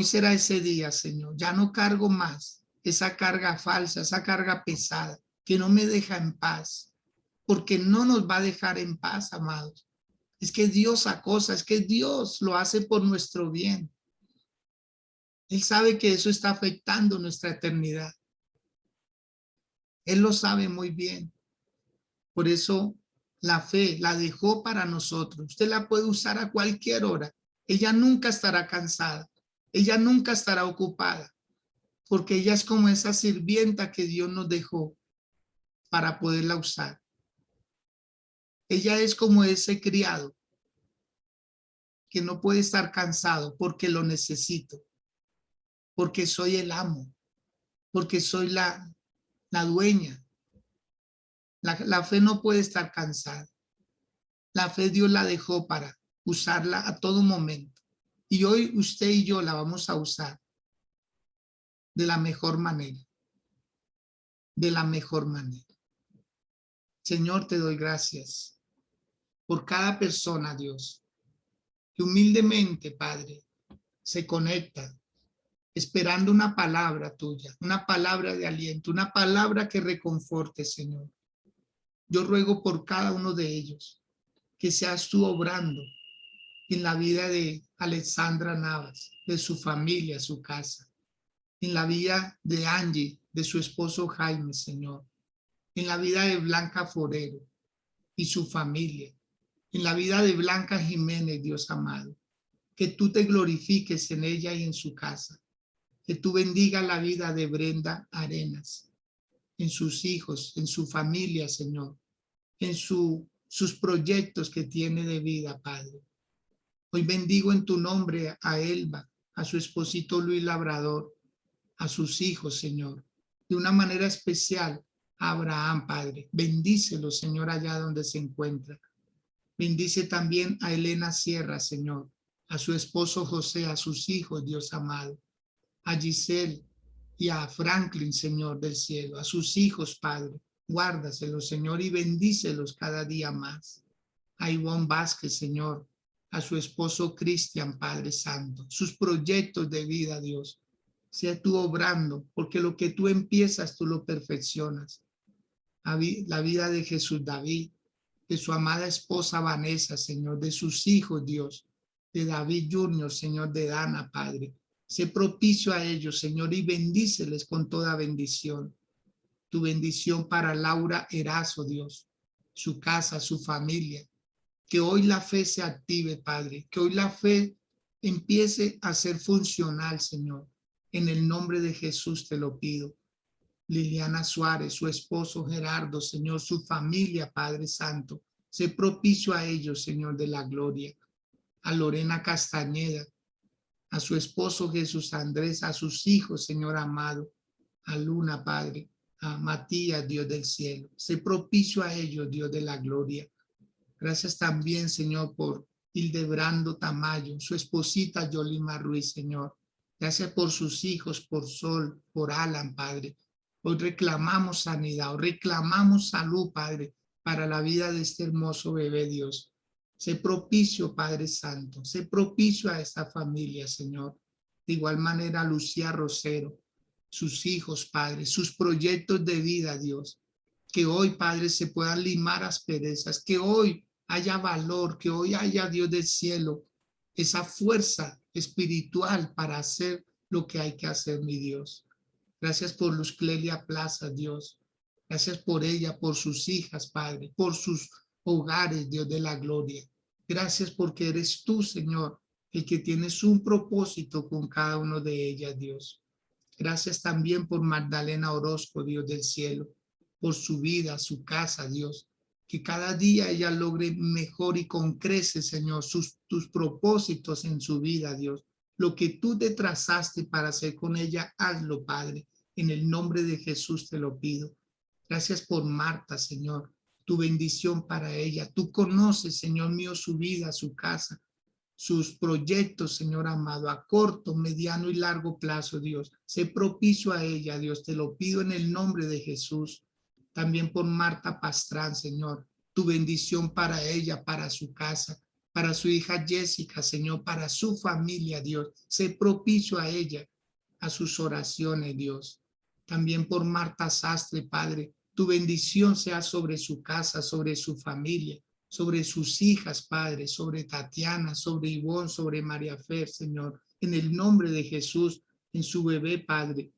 Speaker 2: será ese día, Señor. Ya no cargo más esa carga falsa, esa carga pesada que no me deja en paz, porque no nos va a dejar en paz, amados. Es que Dios acosa, es que Dios lo hace por nuestro bien. Él sabe que eso está afectando nuestra eternidad. Él lo sabe muy bien. Por eso la fe la dejó para nosotros. Usted la puede usar a cualquier hora. Ella nunca estará cansada. Ella nunca estará ocupada. Porque ella es como esa sirvienta que Dios nos dejó para poderla usar. Ella es como ese criado que no puede estar cansado porque lo necesito. Porque soy el amo. Porque soy la dueña. La fe no puede estar cansada. La fe Dios la dejó para usarla a todo momento. Y hoy usted y yo la vamos a usar de la mejor manera. De la mejor manera. Señor, te doy gracias por cada persona, Dios, que humildemente, Padre, se conecta esperando una palabra tuya, una palabra de aliento, una palabra que reconforte, Señor. Yo ruego por cada uno de ellos que seas tú obrando en la vida de Alexandra Navas, de su familia, su casa, en la vida de Angie, de su esposo Jaime, Señor, en la vida de Blanca Forero y su familia, en la vida de Blanca Jiménez, Dios amado, que tú te glorifiques en ella y en su casa, que tú bendiga la vida de Brenda Arenas, en sus hijos, en su familia, Señor, en sus proyectos que tiene de vida, Padre. Hoy bendigo en tu nombre a Elba, a su esposito Luis Labrador, a sus hijos, Señor. De una manera especial a Abraham, Padre. Bendícelo, Señor, allá donde se encuentra. Bendice también a Elena Sierra, Señor, a su esposo José, a sus hijos, Dios amado, a Giselle y a Franklin, Señor del cielo, a sus hijos, Padre. Guárdaselos, Señor, y bendícelos cada día más. A Ivonne Vázquez, Señor, a su esposo Cristian, Padre Santo, sus proyectos de vida, Dios. Sea tú obrando, porque lo que tú empiezas, tú lo perfeccionas. La vida de Jesús David, de su amada esposa Vanessa, Señor, de sus hijos, Dios, de David Junior, Señor, de Dana, Padre. Sé propicio a ellos, Señor, y bendíceles con toda bendición. Tu bendición para Laura Erazo, Dios, su casa, su familia. Que hoy la fe se active, Padre, que hoy la fe empiece a ser funcional, Señor. En el nombre de Jesús te lo pido. Liliana Suárez, su esposo Gerardo, Señor, su familia, Padre Santo. Sé propicio a ellos, Señor de la gloria. A Lorena Castañeda, a su esposo Jesús Andrés, a sus hijos, Señor amado. A Luna, Padre. A Matías, Dios del cielo. Sé propicio a ellos, Dios de la gloria. Gracias también, Señor, por Hildebrando Tamayo, su esposita Yolima Ruiz, Señor. Gracias por sus hijos, por Sol, por Alan, Padre. Hoy reclamamos sanidad, hoy reclamamos salud, Padre, para la vida de este hermoso bebé, Dios. Sé propicio, Padre Santo, sé propicio a esta familia, Señor. De igual manera, Lucía Rosero, sus hijos, Padre, sus proyectos de vida, Dios. Que hoy, Padre, se puedan limar asperezas, que hoy haya valor, que hoy haya, Dios del cielo, esa fuerza espiritual para hacer lo que hay que hacer, mi Dios. Gracias por Luz Clelia Plaza, Dios. Gracias por ella, por sus hijas, Padre, por sus hogares, Dios de la gloria. Gracias porque eres tú, Señor, el que tienes un propósito con cada uno de ellas, Dios. Gracias también por Magdalena Orozco, Dios del cielo, por su vida, su casa, Dios. Que cada día ella logre mejor y con creces, Señor, tus propósitos en su vida, Dios. Lo que tú te trazaste para hacer con ella, hazlo, Padre. En el nombre de Jesús te lo pido. Gracias por Marta, Señor. Tu bendición para ella. Tú conoces, Señor mío, su vida, su casa, sus proyectos, Señor amado, a corto, mediano y largo plazo, Dios. Sé propicio a ella, Dios. Te lo pido en el nombre de Jesús. También por Marta Pastrán, Señor. Tu bendición para ella, para su casa, para su hija Jessica, Señor, para su familia, Dios. Sé propicio a ella, a sus oraciones, Dios. También por Marta Sastre, Padre. Tu bendición sea sobre su casa, sobre su familia, sobre sus hijas, Padre, sobre Tatiana, sobre Ivonne, sobre María Fer, Señor, en el nombre de Jesús, en su bebé, Padre,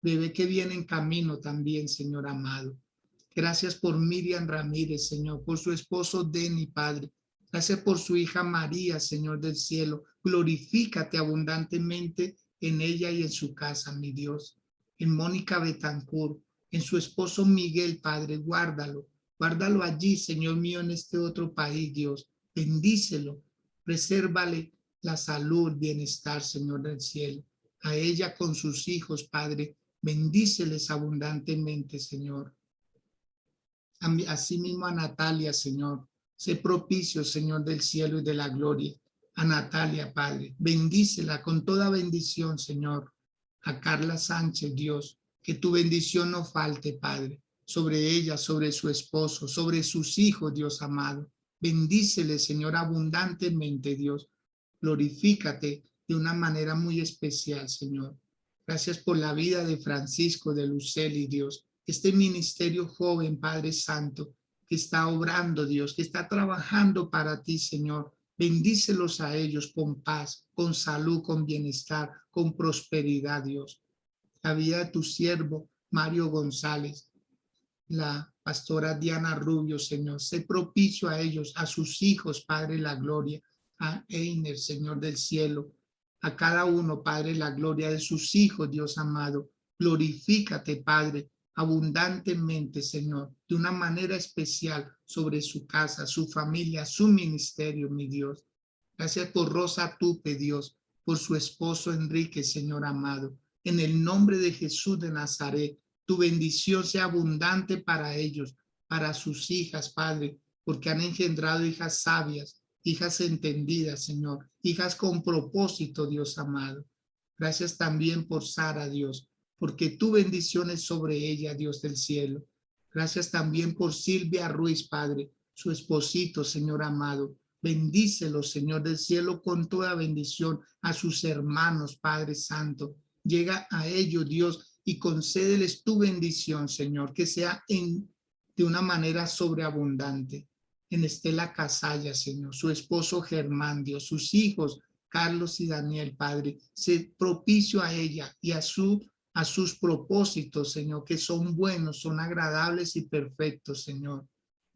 Speaker 2: bebé que viene en camino también, Señor amado. Gracias por Miriam Ramírez, Señor, por su esposo Denny, Padre. Gracias por su hija María, Señor del cielo. Glorifícate abundantemente en ella y en su casa, mi Dios. En Mónica Betancourt, en su esposo Miguel, Padre, guárdalo. Guárdalo allí, Señor mío, en este otro país, Dios. Bendícelo. Presérvale la salud, bienestar, Señor del cielo. A ella con sus hijos, Padre. Bendíceles abundantemente, Señor. Asimismo a Natalia, Señor. Sé propicio, Señor del cielo y de la gloria. A Natalia, Padre. Bendícela con toda bendición, Señor. A Carla Sánchez, Dios. Que tu bendición no falte, Padre, sobre ella, sobre su esposo, sobre sus hijos, Dios amado. Bendícele, Señor, abundantemente, Dios. Glorifícate de una manera muy especial, Señor. Gracias por la vida de Francisco, de Luceli, Dios. Este ministerio joven, Padre Santo, que está obrando, Dios, que está trabajando para ti, Señor. Bendícelos a ellos con paz, con salud, con bienestar, con prosperidad, Dios. La vida de tu siervo, Mario González, la pastora Diana Rubio, Señor. Sé propicio a ellos, a sus hijos, Padre, la gloria. A Einer, Señor del cielo. A cada uno, Padre, la gloria de sus hijos, Dios amado. Glorifícate, Padre, abundantemente, Señor, de una manera especial sobre su casa, su familia, su ministerio, mi Dios. Gracias por Rosa Tupe, Dios, por su esposo Enrique, Señor amado. En el nombre de Jesús de Nazaret, tu bendición sea abundante para ellos, para sus hijas, Padre, porque han engendrado hijas sabias, hijas entendidas, Señor, hijas con propósito, Dios amado. Gracias también por Sara, Dios, porque tu bendición es sobre ella, Dios del cielo. Gracias también por Silvia Ruiz, Padre, su esposito, Señor amado. Bendícelo, Señor del cielo, con toda bendición a sus hermanos, Padre Santo. Llega a ellos, Dios, y concédeles tu bendición, Señor, que sea de una manera sobreabundante. En Estela Casalla, Señor, su esposo Germán, Dios, sus hijos, Carlos y Daniel, Padre, sé propicio a ella y a sus propósitos, Señor, que son buenos, son agradables y perfectos, Señor.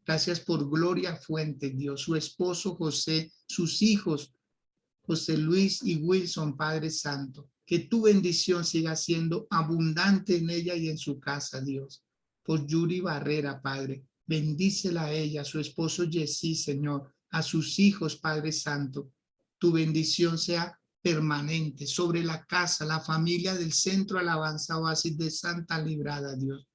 Speaker 2: Gracias por Gloria Fuentes, Dios, su esposo José, sus hijos, José Luis y Wilson, Padre Santo. Que tu bendición siga siendo abundante en ella y en su casa, Dios. Por Yuri Barrera, Padre. Bendícela a ella, a su esposo Jessy, Señor, a sus hijos, Padre Santo. Tu bendición sea permanente sobre la casa, la familia del Centro Alabanza Oasis de Santa Librada, Dios.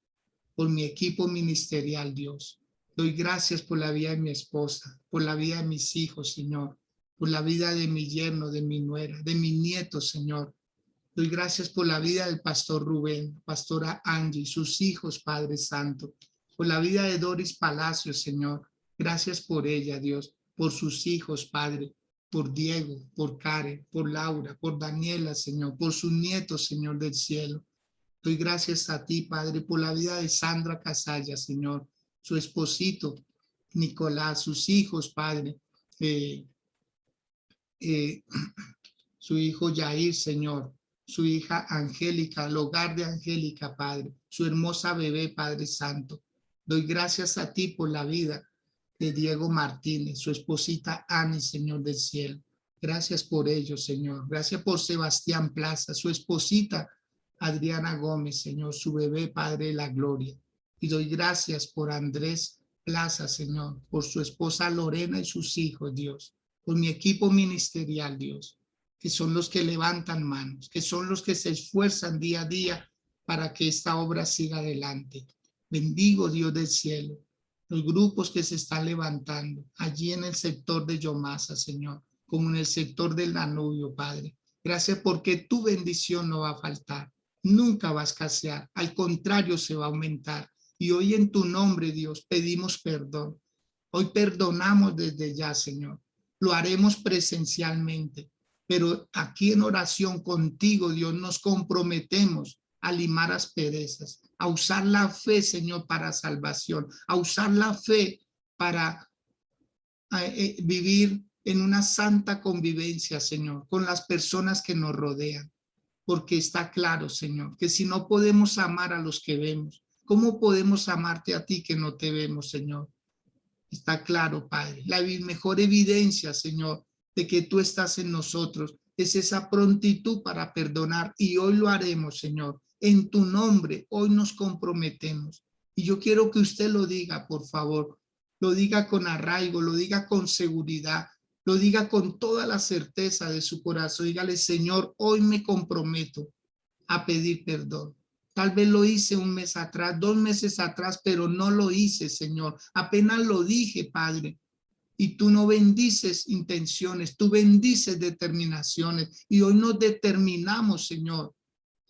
Speaker 2: Por mi equipo ministerial, Dios. Doy gracias por la vida de mi esposa, por la vida de mis hijos, Señor, por la vida de mi yerno, de mi nuera, de mi nieto, Señor. Doy gracias por la vida del pastor Rubén, pastora Angie, sus hijos, Padre Santo, por la vida de Doris Palacios, Señor. Gracias por ella, Dios, por sus hijos, Padre, por Diego, por Karen, por Laura, por Daniela, Señor, por sus nietos, Señor del cielo. Doy gracias a ti, Padre, por la vida de Sandra Casalla, Señor, su esposito, Nicolás, sus hijos, Padre, su hijo Yair, Señor, su hija Angélica, el hogar de Angélica, Padre, su hermosa bebé, Padre Santo. Doy gracias a ti por la vida de Diego Martínez, su esposita Ani, Señor del cielo. Gracias por ello, Señor. Gracias por Sebastián Plaza, su esposita Adriana Gómez, Señor, su bebé, Padre de la Gloria. Y doy gracias por Andrés Plaza, Señor, por su esposa Lorena y sus hijos, Dios, por mi equipo ministerial, Dios, que son los que levantan manos, que son los que se esfuerzan día a día para que esta obra siga adelante. Bendigo, Dios del cielo, los grupos que se están levantando allí en el sector de Yomasa, Señor, como en el sector del Danubio, Padre. Gracias porque tu bendición no va a faltar. Nunca va a escasear, al contrario se va a aumentar. Y hoy en tu nombre, Dios, pedimos perdón. Hoy perdonamos desde ya, Señor. Lo haremos presencialmente, pero aquí en oración contigo, Dios, nos comprometemos a limar asperezas, a usar la fe, Señor, para salvación, a usar la fe para vivir en una santa convivencia, Señor, con las personas que nos rodean. Porque está claro, Señor, que si no podemos amar a los que vemos, ¿cómo podemos amarte a ti que no te vemos, Señor? Está claro, Padre. La mejor evidencia, Señor, de que tú estás en nosotros es esa prontitud para perdonar. Y hoy lo haremos, Señor. En tu nombre, hoy nos comprometemos. Y yo quiero que usted lo diga, por favor. Lo diga con arraigo, lo diga con seguridad. Lo diga con toda la certeza de su corazón. Dígale, Señor, hoy me comprometo a pedir perdón. Tal vez lo hice un mes atrás, 2 meses atrás, pero no lo hice, Señor. Apenas lo dije, Padre. Y tú no bendices intenciones, tú bendices determinaciones. Y hoy nos determinamos, Señor,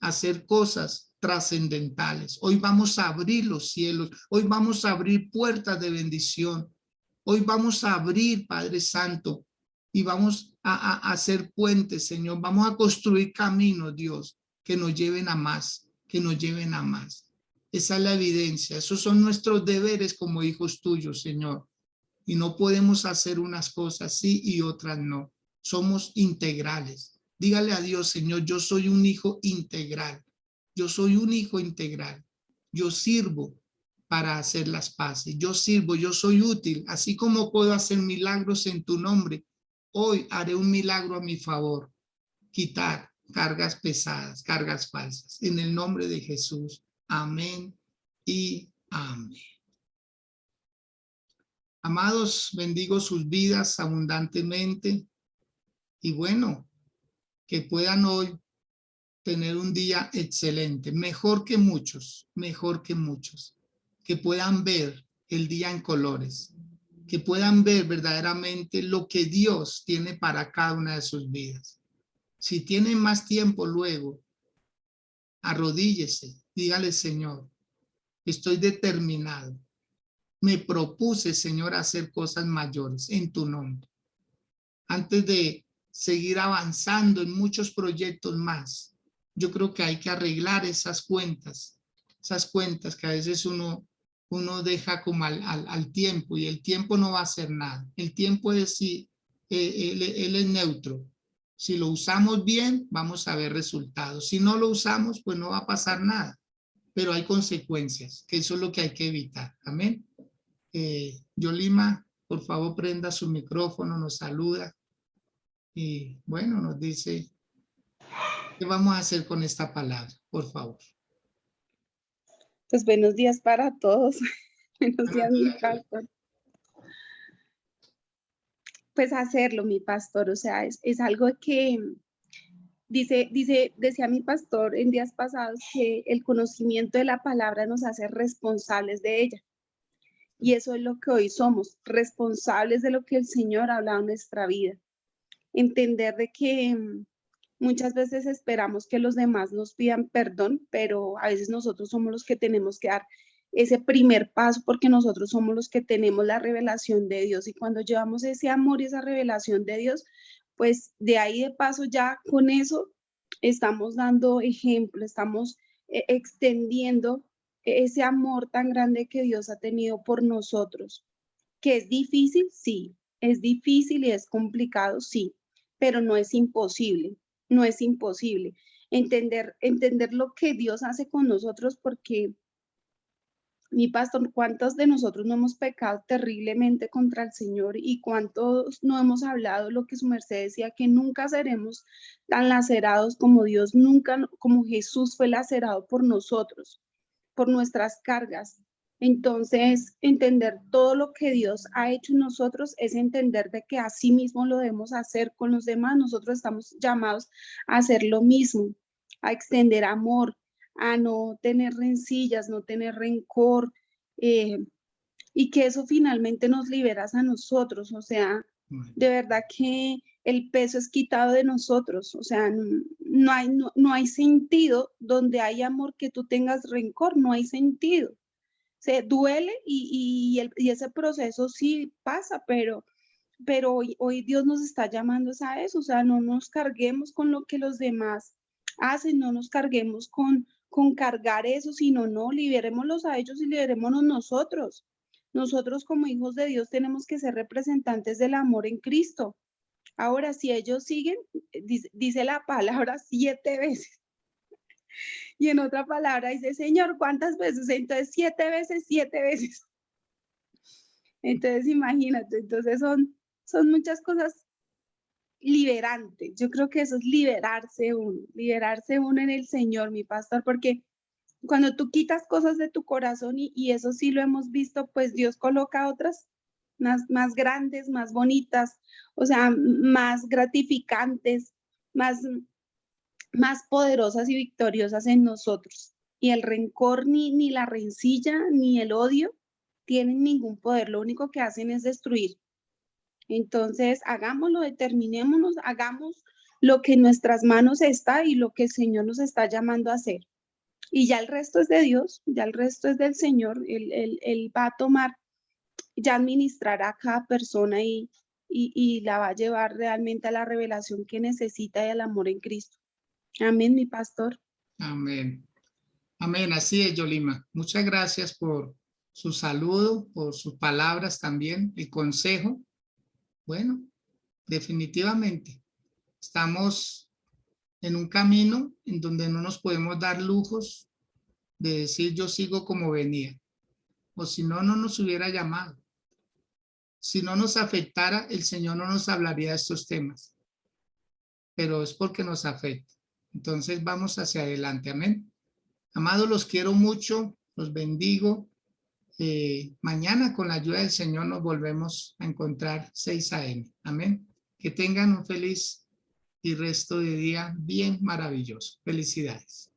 Speaker 2: a hacer cosas trascendentales. Hoy vamos a abrir los cielos. Hoy vamos a abrir puertas de bendición. Hoy vamos a abrir, Padre Santo, y vamos a hacer puentes, Señor. Vamos a construir caminos, Dios, que nos lleven a más, que nos lleven a más. Esa es la evidencia. Esos son nuestros deberes como hijos tuyos, Señor. Y no podemos hacer unas cosas sí y otras no. Somos integrales. Dígale a Dios, Señor, yo soy un hijo integral. Yo soy un hijo integral. Yo sirvo para hacer las paces. Yo sirvo, yo soy útil. Así como puedo hacer milagros en tu nombre, hoy haré un milagro a mi favor. Quitar cargas pesadas, cargas falsas. En el nombre de Jesús. Amén y amén. Amados, bendigo sus vidas abundantemente. Y bueno, que puedan hoy tener un día excelente, mejor que muchos, que puedan ver el día en colores, que puedan ver verdaderamente lo que Dios tiene para cada una de sus vidas. Si tienen más tiempo luego, arrodíllese, dígale, Señor, estoy determinado. Me propuse, Señor, hacer cosas mayores en tu nombre. Antes de seguir avanzando en muchos proyectos más, yo creo que hay que arreglar esas cuentas que a veces uno deja como al tiempo, y el tiempo no va a hacer nada. El tiempo es él es neutro. Si lo usamos bien, vamos a ver resultados. Si no lo usamos, pues no va a pasar nada. Pero hay consecuencias, que eso es lo que hay que evitar. Amén. Yolima, por favor, prenda su micrófono, nos saluda. Y bueno, nos dice, ¿qué vamos a hacer con esta palabra? Por favor.
Speaker 1: Pues buenos días para todos. Buenos días, mi pastor. Pues hacerlo, mi pastor, o sea, es algo que decía mi pastor en días pasados que el conocimiento de la palabra nos hace responsables de ella. Y eso es lo que hoy somos, responsables de lo que el Señor ha hablado en nuestra vida. Entender de que muchas veces esperamos que los demás nos pidan perdón, pero a veces nosotros somos los que tenemos que dar ese primer paso porque nosotros somos los que tenemos la revelación de Dios. Y cuando llevamos ese amor y esa revelación de Dios, pues de ahí de paso ya con eso estamos dando ejemplo, estamos extendiendo ese amor tan grande que Dios ha tenido por nosotros. ¿Que es difícil? Sí. ¿Es difícil y es complicado? Sí, pero no es imposible, no es imposible. Entender lo que Dios hace con nosotros, porque mi pastor, ¿cuántos de nosotros no hemos pecado terriblemente contra el Señor y cuántos no hemos hablado lo que su merced decía, que nunca seremos tan lacerados como Dios, nunca como Jesús fue lacerado por nosotros, por nuestras cargas? Entonces, entender todo lo que Dios ha hecho en nosotros es entender de que así mismo lo debemos hacer con los demás. Nosotros estamos llamados a hacer lo mismo, a extender amor, a no tener rencillas, no tener rencor, y que eso finalmente nos libera a nosotros. O sea, de verdad que el peso es quitado de nosotros. O sea, no hay sentido donde hay amor que tú tengas rencor, no hay sentido. Se duele y ese proceso sí pasa, pero hoy Dios nos está llamando a eso. O sea, no nos carguemos con lo que los demás hacen, no nos carguemos con cargar eso, sino no, liberémoslos a ellos y liberémonos nosotros. Nosotros como hijos de Dios tenemos que ser representantes del amor en Cristo. Ahora, si ellos siguen, dice la palabra 7 veces. Y en otra palabra dice, Señor, ¿cuántas veces? Entonces 7 veces, 7 veces. Entonces imagínate, entonces son muchas cosas liberantes. Yo creo que eso es liberarse uno en el Señor, mi pastor, porque cuando tú quitas cosas de tu corazón, y eso sí lo hemos visto, pues Dios coloca otras más grandes, más bonitas, o sea, más gratificantes, más poderosas y victoriosas en nosotros. Y el rencor, ni la rencilla, ni el odio tienen ningún poder. Lo único que hacen es destruir. Entonces, hagámoslo, determinémonos, hagamos lo que en nuestras manos está y lo que el Señor nos está llamando a hacer. Y ya el resto es de Dios, ya el resto es del Señor. Él va a tomar, ya administrará a cada persona y la va a llevar realmente a la revelación que necesita y al amor en Cristo. Amén, mi pastor.
Speaker 2: Amén. Amén, así es, Yolima. Muchas gracias por su saludo, por sus palabras también, el consejo. Bueno, definitivamente estamos en un camino en donde no nos podemos dar lujos de decir yo sigo como venía, o si no, no nos hubiera llamado. Si no nos afectara, el Señor no nos hablaría de estos temas, pero es porque nos afecta. Entonces vamos hacia adelante, amén. Amados, los quiero mucho, los bendigo. Mañana con la ayuda del Señor nos volvemos a encontrar 6 a.m. Amén. Que tengan un feliz y resto de día bien maravilloso. Felicidades.